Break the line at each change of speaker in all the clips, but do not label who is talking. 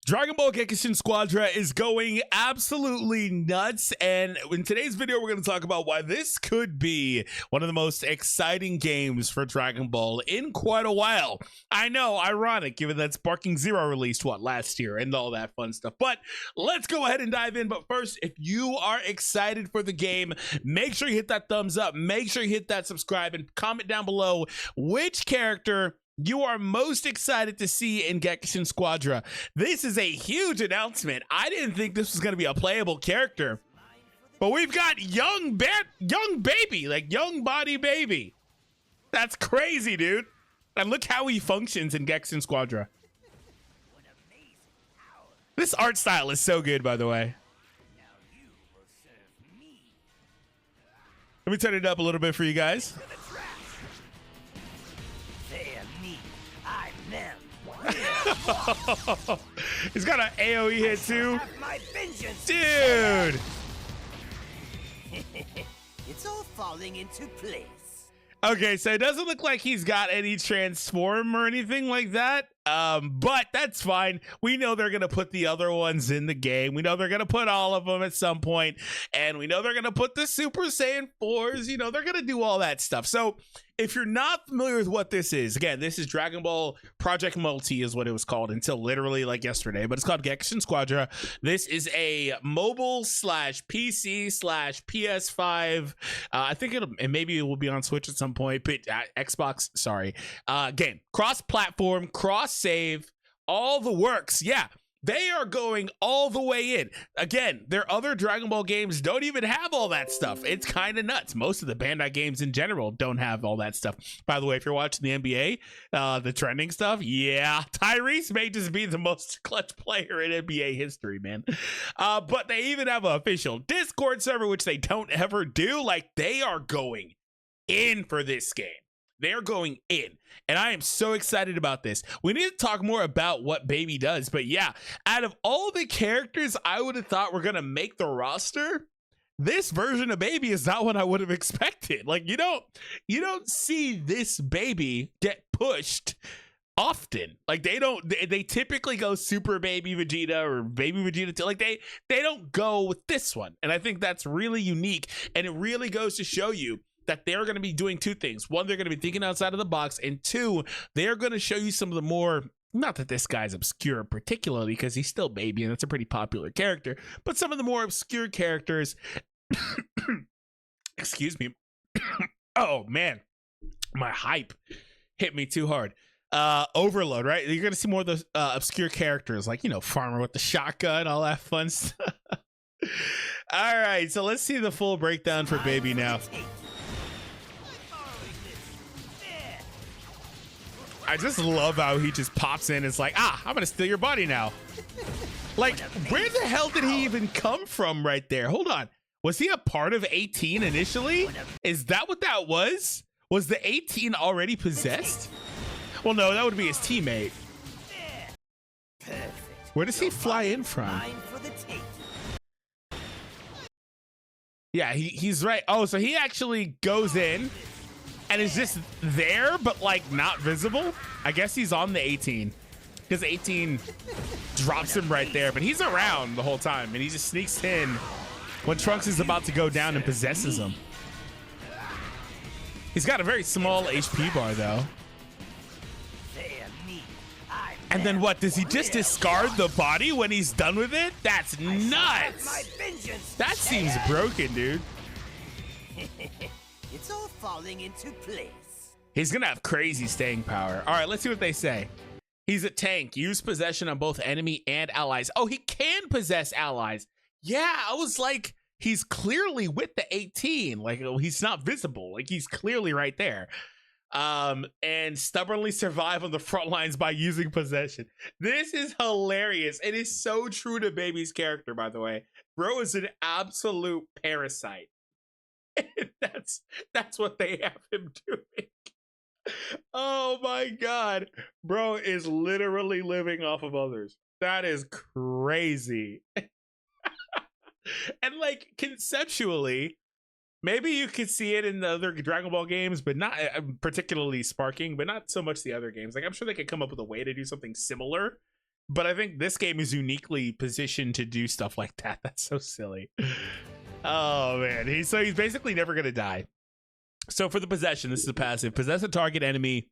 Dragon Ball Gekishin Squadra is going absolutely nuts, and in today's video we're going to talk about why this could be one of the most exciting games for Dragon Ball in quite a while. I know, ironic given that Sparking Zero released last year and all that fun stuff, but let's go ahead and dive in. But first, if you are excited for the game, make sure you hit that thumbs up, make sure you hit that subscribe, and comment down below which character you are most excited to see in Gekishin Squadra. This is a huge announcement. I didn't think this was going to be a playable character, but we've got young baby, like young body baby. That's crazy, dude. And look how he functions in Gekishin Squadra. This art style is so good, by the way. Let me turn it up a little bit for you guys. He's got an AoE hit too. Dude.
It's all falling into place.
Okay, so it doesn't look like he's got any transform or anything like that. But that's fine. We know they're gonna put the other ones in the game. We know they're gonna put all of them at some point, and we know they're gonna put the Super Saiyan 4s. You know, they're gonna do all that stuff. So if you're not familiar with what this is, again, this is Dragon Ball Project Multi is what it was called until literally like yesterday, but it's called Gekishin Squadra. This is a mobile slash PC slash PS5. I think maybe it will be on Switch at some point, but Xbox, sorry. Game, cross-platform, cross-save, all the works. Yeah. They are going all the way in. Again, their other Dragon Ball games don't even have all that stuff. It's kind of nuts. Most of the Bandai games in general don't have all that stuff. By the way, if you're watching the NBA, the trending stuff, yeah, Tyrese may just be the most clutch player in NBA history, man. But they even have an official Discord server, which they don't ever do. Like, they are going in for this game. They're going in, and I am so excited about this. We need to talk more about what Baby does, but yeah, out of all the characters I would have thought were gonna make the roster, this version of Baby is not what I would have expected. Like, you don't see this Baby get pushed often. Like, they typically go Super Baby Vegeta or Baby Vegeta. Like, they don't go with this one, and I think that's really unique, and it really goes to show you that they're going to be doing two things. One, they're going to be thinking outside of the box, and two, they're going to show you some of the more, not that this guy's obscure particularly because he's still Baby and that's a pretty popular character, but some of the more obscure characters. Excuse me. Oh man, my hype hit me too hard. Overload, right? You're going to see more of those obscure characters, like, you know, Farmer with the shotgun, all that fun stuff. All right, so let's see the full breakdown for Baby now. I just love how he just pops in. It's like, I'm gonna steal your body now. Like, where the hell did he even come from right there? Hold on. Was he a part of 18 initially? Is that what that was? Was the 18 already possessed? Well, no, that would be his teammate. Where does he fly in from? Yeah, he's right. Oh, so he actually goes in and is just there, but like not visible. I guess he's on the 18 because 18 drops him right there, but he's around the whole time and he just sneaks in when Trunks is about to go down and possesses him. He's got a very small HP bar though. And then what, does he just discard the body when he's done with it? That's nuts. That seems broken, dude.
It's all falling into place.
He's gonna have crazy staying power. All right, let's see what they say. He's a tank. Use possession on both enemy and allies. Oh, he can possess allies. Yeah, I was like, he's clearly with the 18. Like, he's not visible. Like, he's clearly right there. And stubbornly survive on the front lines by using possession. This is hilarious. It is so true to Baby's character, by the way. Bro is an absolute parasite. That's what they have him doing. Oh my god, bro is literally living off of others. That is crazy. And like, conceptually, maybe you could see it in the other Dragon Ball games, but not particularly Sparking, but not so much the other games. Like, I'm sure they could come up with a way to do something similar, But I think this game is uniquely positioned to do stuff like that. That's so silly. Oh man, he's basically never gonna die. So for the possession, this is a passive. Possess a target enemy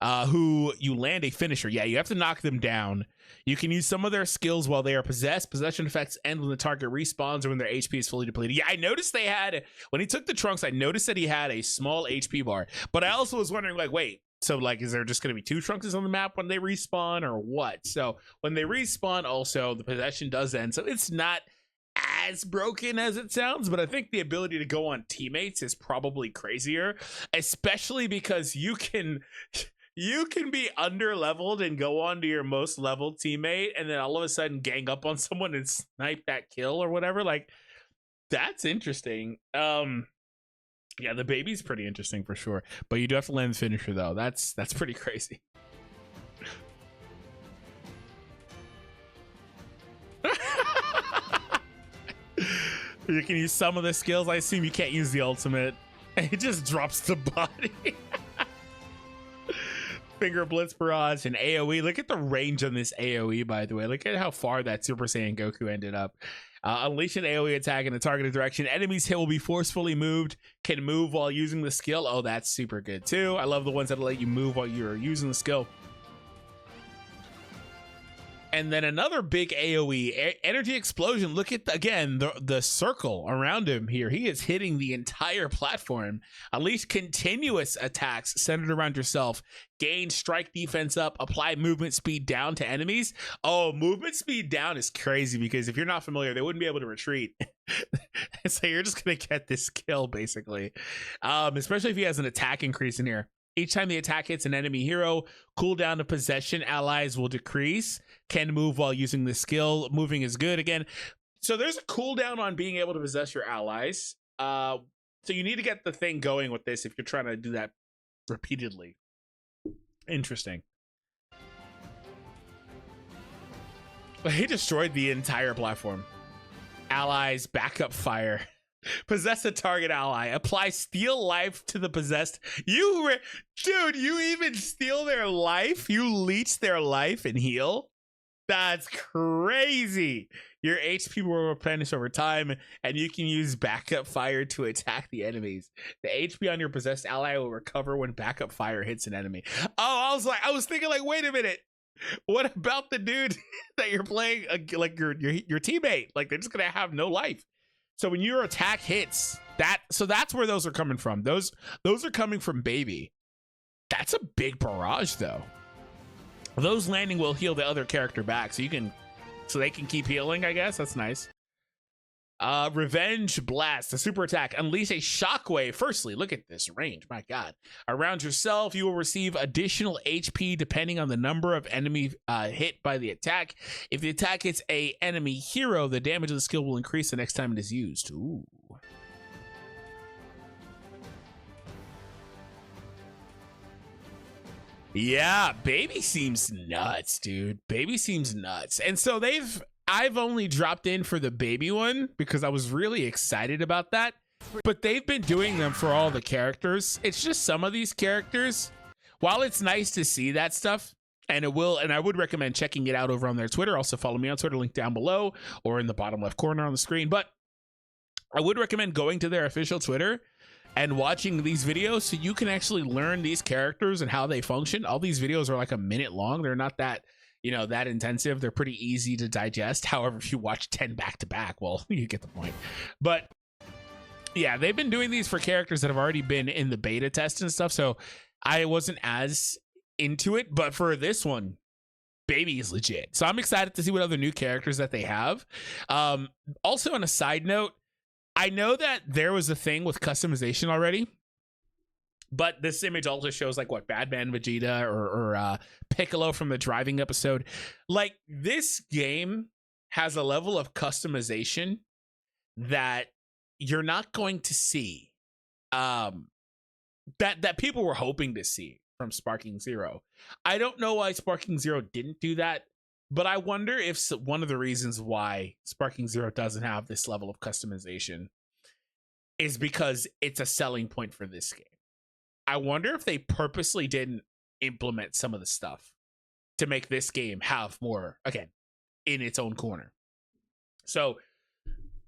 who you land a finisher. Yeah, you have to knock them down. You can use some of their skills while they are possessed. Possession effects end when the target respawns or when their HP is fully depleted. Yeah, I noticed they had, when he took the trunks, I noticed that he had a small HP bar. But I also was wondering, like, wait, so like, is there just going to be 2 trunks on the map when they respawn or what? So when they respawn, also the possession does end. So it's not as broken as it sounds, but I think the ability to go on teammates is probably crazier, especially because you can be under leveled and go on to your most leveled teammate and then all of a sudden gang up on someone and snipe that kill or whatever. Like, that's interesting. Yeah, the baby's pretty interesting for sure, but you do have to land the finisher though. That's pretty crazy. You can use some of the skills. I assume you can't use the ultimate. It just drops the body. Finger Blitz Barrage and AoE. Look at the range on this AoE, by the way. Look at how far that Super Saiyan Goku ended up. Unleash an AoE attack in a targeted direction. Enemies hit will be forcefully moved. Can move while using the skill. Oh, that's super good too. I love the ones that let you move while you're using the skill. And then another big AoE, energy explosion. Look at, again, the circle around him here. He is hitting the entire platform. Unleash continuous attacks centered around yourself. Gain strike defense up. Apply movement speed down to enemies. Oh, movement speed down is crazy because if you're not familiar, they wouldn't be able to retreat. So you're just going to get this kill, basically. Especially if he has an attack increase in here. Each time the attack hits an enemy hero, cooldown of possession allies will decrease. Can move while using the skill. Moving is good again. So there's a cooldown on being able to possess your allies. So you need to get the thing going with this if you're trying to do that repeatedly. Interesting. But he destroyed the entire platform. Allies, backup fire. Possess a target ally. Apply steal life to the possessed. Dude, you even steal their life? You leech their life and heal? That's crazy. Your HP will replenish over time, and you can use backup fire to attack the enemies. The HP on your possessed ally will recover when backup fire hits an enemy. Oh, I was thinking, like, wait a minute. What about the dude that you're playing, like your teammate? Like, they're just gonna have no life. So when your attack hits, that's where those are coming from. Those are coming from baby. That's a big barrage though. Those landing will heal the other character back, so they can keep healing, I guess. That's nice. Revenge Blast, a super attack. Unleash a shockwave. Firstly, look at this range. My God. Around yourself, you will receive additional HP depending on the number of enemy hit by the attack. If the attack hits a enemy hero, the damage of the skill will increase the next time it is used. Ooh. Yeah, baby seems nuts, dude. Baby seems nuts. And so I've only dropped in for the baby one because I was really excited about that, but they've been doing them for all the characters. It's just some of these characters, while it's nice to see that stuff, and I would recommend checking it out over on their Twitter. Also follow me on Twitter, link down below or in the bottom left corner on the screen. But I would recommend going to their official Twitter and watching these videos so you can actually learn these characters and how they function. All these videos are like a minute long. They're not that intensive. They're pretty easy to digest. However, if you watch 10 back to back, well, you get the point. But yeah, they've been doing these for characters that have already been in the beta test and stuff. So I wasn't as into it, but for this one, baby is legit. So I'm excited to see what other new characters that they have. Also on a side note, I know that there was a thing with customization already, but this image also shows like what Batman Vegeta or Piccolo from the driving episode. Like, this game has a level of customization that you're not going to see that people were hoping to see from Sparking Zero. I don't know why Sparking Zero didn't do that, but I wonder if one of the reasons why Sparking Zero doesn't have this level of customization is because it's a selling point for this game. I wonder if they purposely didn't implement some of the stuff to make this game have more, again, in its own corner. So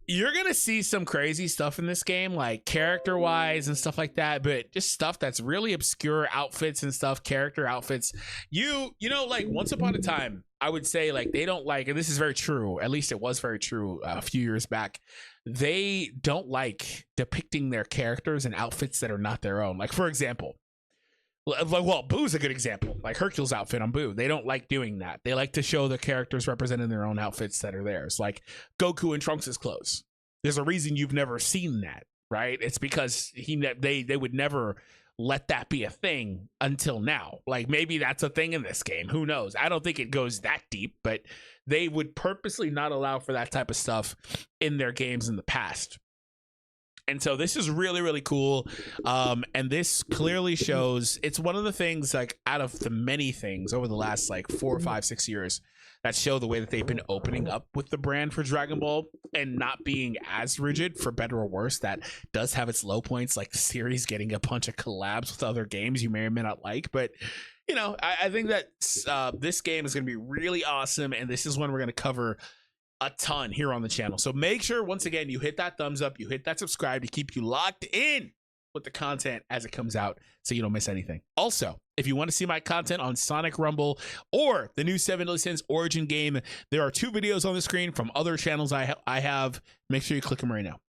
you're going to see some crazy stuff in this game, like character wise and stuff like that, but just stuff that's really obscure, outfits and stuff, character outfits. You know, like once upon a time, I would say like they don't like, and this is very true, at least it was very true a few years back, they don't like depicting their characters in outfits that are not their own. Like, for example, well, Boo's a good example. Like Hercule's outfit on Boo, they don't like doing that. They like to show the characters representing their own outfits that are theirs, like Goku and Trunks' clothes. There's a reason you've never seen that, right? It's because they would never let that be a thing until now. Like maybe that's a thing in this game. Who knows? I don't think it goes that deep, but they would purposely not allow for that type of stuff in their games in the past. And so this is really, really cool. And this clearly shows, it's one of the things, like out of the many things over the last like 4 or 5, 6 years that show the way that they've been opening up with the brand for Dragon Ball and not being as rigid, for better or worse. That does have its low points, like the series getting a bunch of collabs with other games you may or may not like. But, you know, I think that this game is going to be really awesome. And this is one we're going to cover a ton here on the channel. So make sure, once again, you hit that thumbs up, you hit that subscribe to keep you locked in with the content as it comes out so you don't miss anything. Also, if you want to see my content on Sonic Rumble or the new 7 Deadly Sins Origin game, there are 2 videos on the screen from other channels I have. Make sure you click them right now.